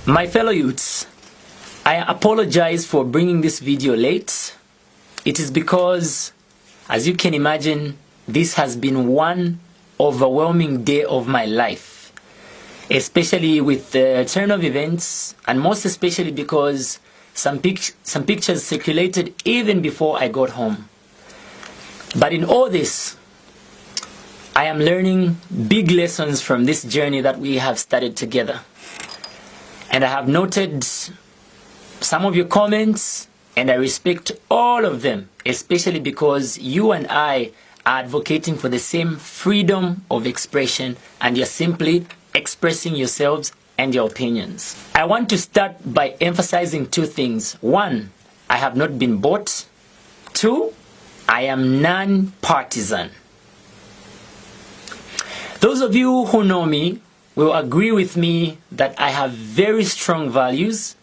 My fellow youths, I apologize for bringing this video late. It is because, as you can imagine, this has been one overwhelming day of my life, especially with the turn of events, and most especially because some pictures circulated even before I got home. But in all this, I am learning big lessons from this journey that we have started together. And I have noted some of your comments, and I respect all of them, especially because you and I are advocating for the same freedom of expression, and you're simply expressing yourselves and your opinions. I want to start by emphasizing two things. One, I have not been bought. Two, I am non-partisan. Those of you who know me will agree with me that I have very strong values,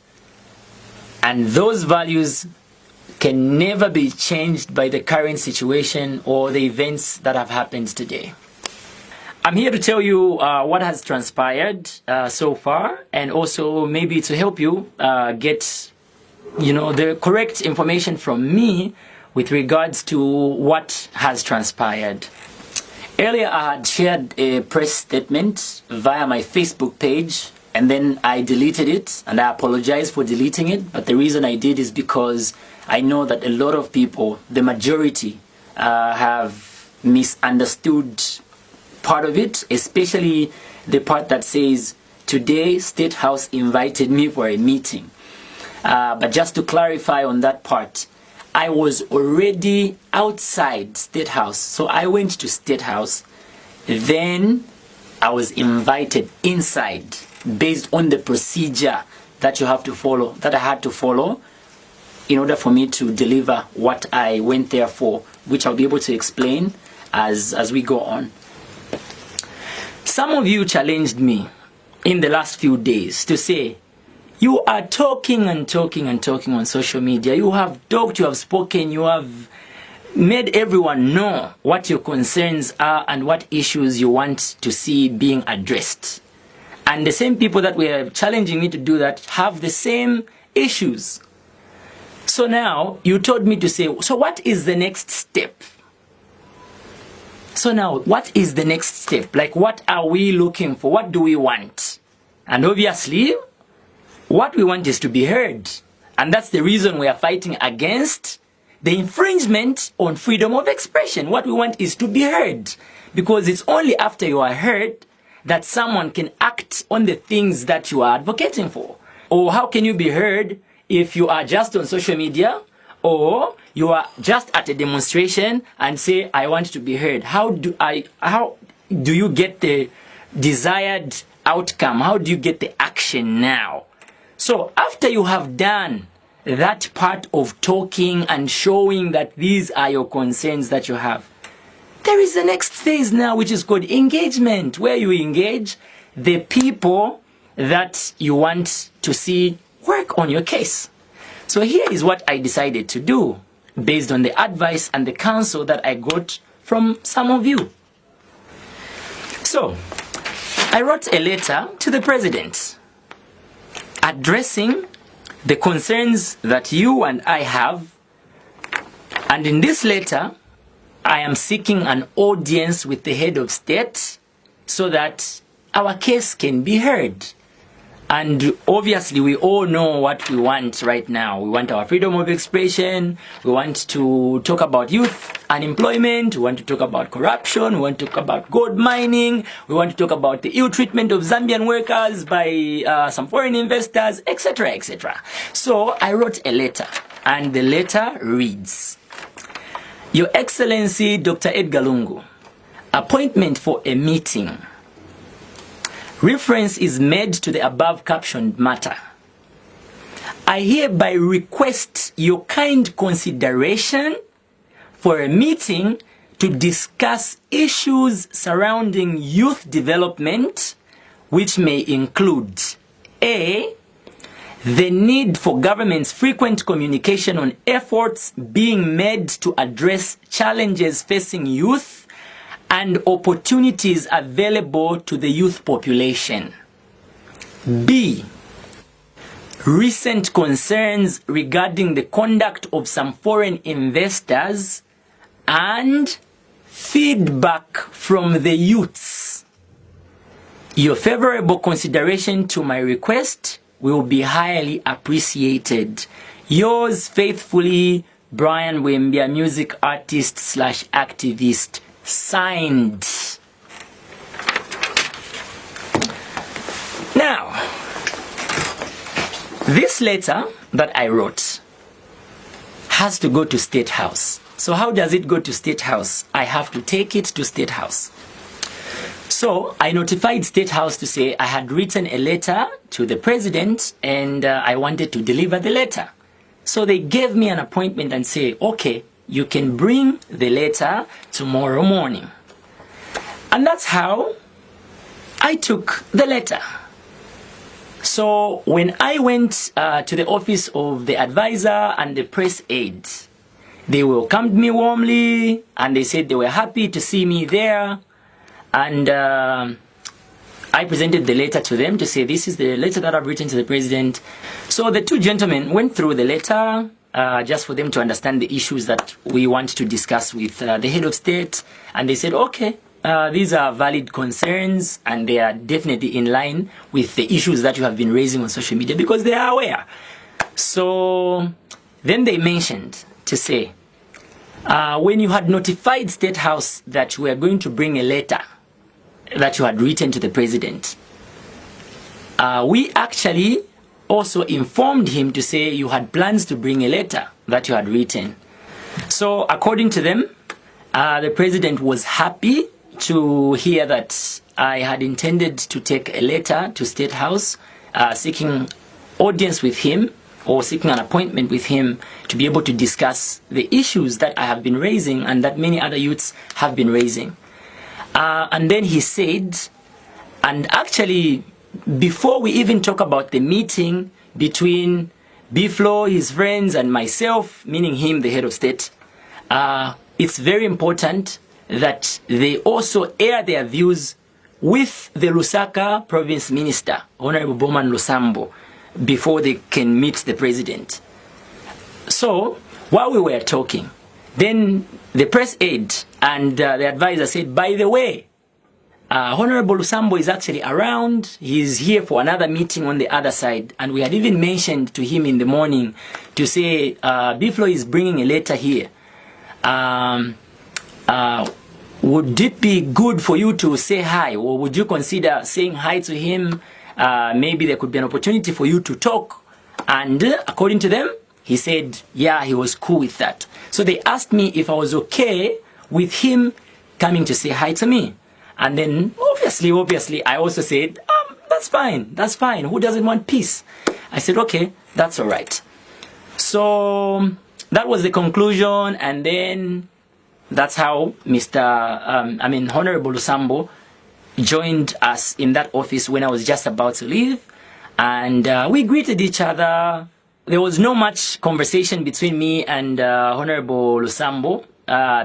and those values can never be changed by the current situation or the events that have happened today. I'm here to tell you what has transpired so far, and also maybe to help you get the correct information from me with regards to what has transpired. Earlier, I had shared a press statement via my Facebook page, and then I deleted it, and I apologize for deleting it. But the reason I did is because I know that a lot of people, the majority, have misunderstood part of it, especially the part that says, "Today, State House invited me for a meeting." But just to clarify on that part, I was already outside State House. So I went to State House. Then I was invited inside based on the procedure that you have to follow, that I had to follow in order for me to deliver what I went there for, which I'll be able to explain as we go on. Some of you challenged me in the last few days to say, "You are talking and talking and talking on social media. You have talked, you have spoken, you have made everyone know what your concerns are and what issues you want to see being addressed. And the same people that were challenging me to do that have the same issues. So now you told me to say, so what is the next step? So now, what is the next step? Like, what are we looking for? What do we want?" And obviously, what we want is to be heard. And that's the reason we are fighting against the infringement on freedom of expression. What we want is to be heard. Because it's only after you are heard that someone can act on the things that you are advocating for. Or how can you be heard if you are just on social media, or you are just at a demonstration and say, "I want to be heard"? How do you get the desired outcome? How do you get the action now? So after you have done that part of talking and showing that these are your concerns that you have, there is the next phase now, which is called engagement, where you engage the people that you want to see work on your case. So here is what I decided to do based on the advice and the counsel that I got from some of you. So I wrote a letter to the president addressing the concerns that you and I have. And in this letter, I am seeking an audience with the head of state so that our case can be heard. And obviously, we all know what we want right now. We want our freedom of expression. We want to talk about youth unemployment. We want to talk about corruption. We want to talk about gold mining. We want to talk about the ill treatment of Zambian workers by some foreign investors, etc., etc. So I wrote a letter, and the letter reads, "Your Excellency, Dr. Edgar Lungu, appointment for a meeting. Reference is made to the above captioned matter. I hereby request your kind consideration for a meeting to discuss issues surrounding youth development, which may include A, the need for government's frequent communication on efforts being made to address challenges facing youth and opportunities available to the youth population. B, recent concerns regarding the conduct of some foreign investors, and feedback from the youths. Your favorable consideration to my request will be highly appreciated. Yours faithfully, Brian Wembia, music artist / activist. Signed. Now, this letter that I wrote has to go to State House. So how does it go to State House? I have to take it to State House. So I notified State House to say I had written a letter to the president and I wanted to deliver the letter. So they gave me an appointment and say, okay, you can bring the letter tomorrow morning. And that's how I took the letter. So when I went to the office of the advisor and the press aide, they welcomed me warmly and they said they were happy to see me there. And I presented the letter to them to say, this is the letter that I've written to the president. So the two gentlemen went through the letter just for them to understand the issues that we want to discuss with the head of state. And they said, okay, these are valid concerns and they are definitely in line with the issues that you have been raising on social media because they are aware. So then they mentioned to say, when you had notified State House that you were going to bring a letter that you had written to the president, we actually also informed him to say you had plans to bring a letter that you had written. So according to them, the president was happy to hear that I had intended to take a letter to State House seeking audience with him or seeking an appointment with him to be able to discuss the issues that I have been raising and that many other youths have been raising. And then he said, and actually, before we even talk about the meeting between Biflo, his friends, and myself, meaning him, the head of state, it's very important that they also air their views with the Lusaka province minister, Honorable Bowman Lusambo, before they can meet the president. So, while we were talking, then the press aide and the advisor said, by the way, Honorable Lusambo is actually around. He's here for another meeting on the other side. And we had even mentioned to him in the morning to say, Biflo is bringing a letter here. Would it be good for you to say hi? Or would you consider saying hi to him? Maybe there could be an opportunity for you to talk. And according to them, he said, yeah, he was cool with that. So they asked me if I was okay with him coming to say hi to me. And then, obviously, I also said, that's fine. Who doesn't want peace? I said, okay, that's all right. So that was the conclusion. And then that's how Honorable Lusambo joined us in that office when I was just about to leave. And we greeted each other. There was no much conversation between me and Honorable Lusambo.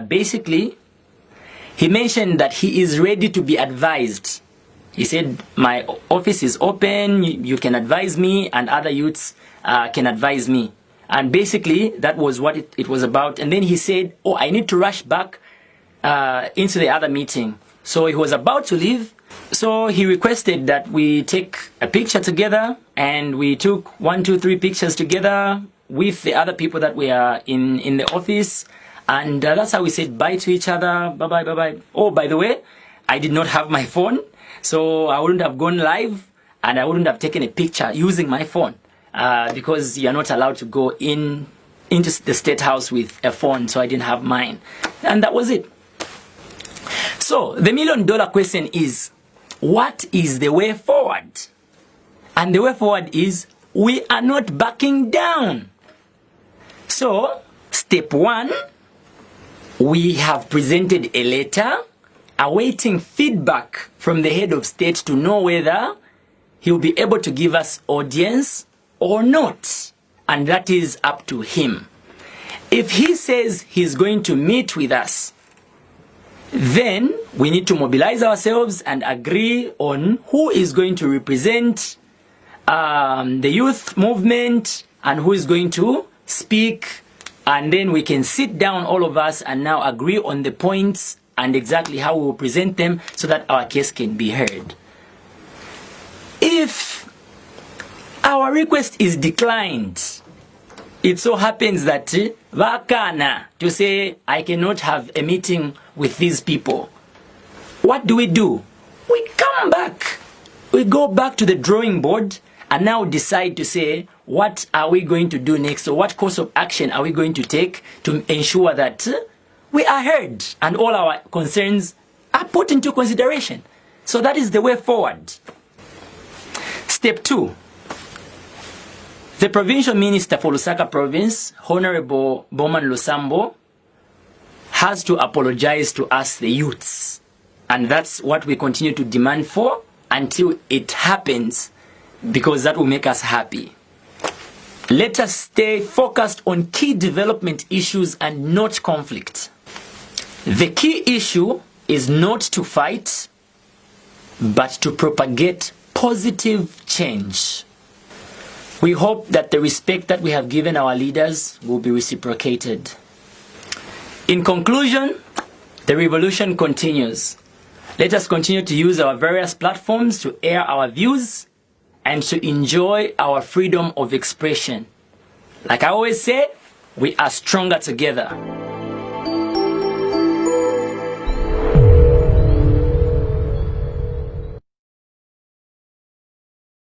Basically, he mentioned that he is ready to be advised. He said, my office is open, you can advise me, and other youths can advise me. And basically, that was what it was about. And then he said, oh, I need to rush back into the other meeting. So he was about to leave. So he requested that we take a picture together, and we took 1, 2, 3 pictures together with the other people that were in the office. And that's how we said bye to each other. Bye-bye, bye-bye. Oh, by the way, I did not have my phone, so I wouldn't have gone live, and I wouldn't have taken a picture using my phone because you're not allowed to go into the State House with a phone, so I didn't have mine. And that was it. So the $1 million question is, what is the way forward? And the way forward is, we are not backing down. So, step 1, we have presented a letter awaiting feedback from the head of state to know whether he will be able to give us audience or not. And that is up to him. If he says he's going to meet with us, then we need to mobilize ourselves and agree on who is going to represent the youth movement and who is going to speak, and then we can sit down, all of us, and now agree on the points and exactly how we will present them so that our case can be heard. If our request is declined, it so happens that vakana to say I cannot have a meeting with these people, what do? We come back. We go back to the drawing board and now decide to say, what are we going to do next? So what course of action are we going to take to ensure that we are heard and all our concerns are put into consideration? So that is the way forward. Step 2. The Provincial Minister for Lusaka Province, Honorable Bowman Lusambo, has to apologize to us, the youths. And that's what we continue to demand for until it happens, because that will make us happy. Let us stay focused on key development issues and not conflict. The key issue is not to fight, but to propagate positive change. We hope that the respect that we have given our leaders will be reciprocated. In conclusion, the revolution continues. Let us continue to use our various platforms to air our views and to enjoy our freedom of expression. Like I always say, we are stronger together.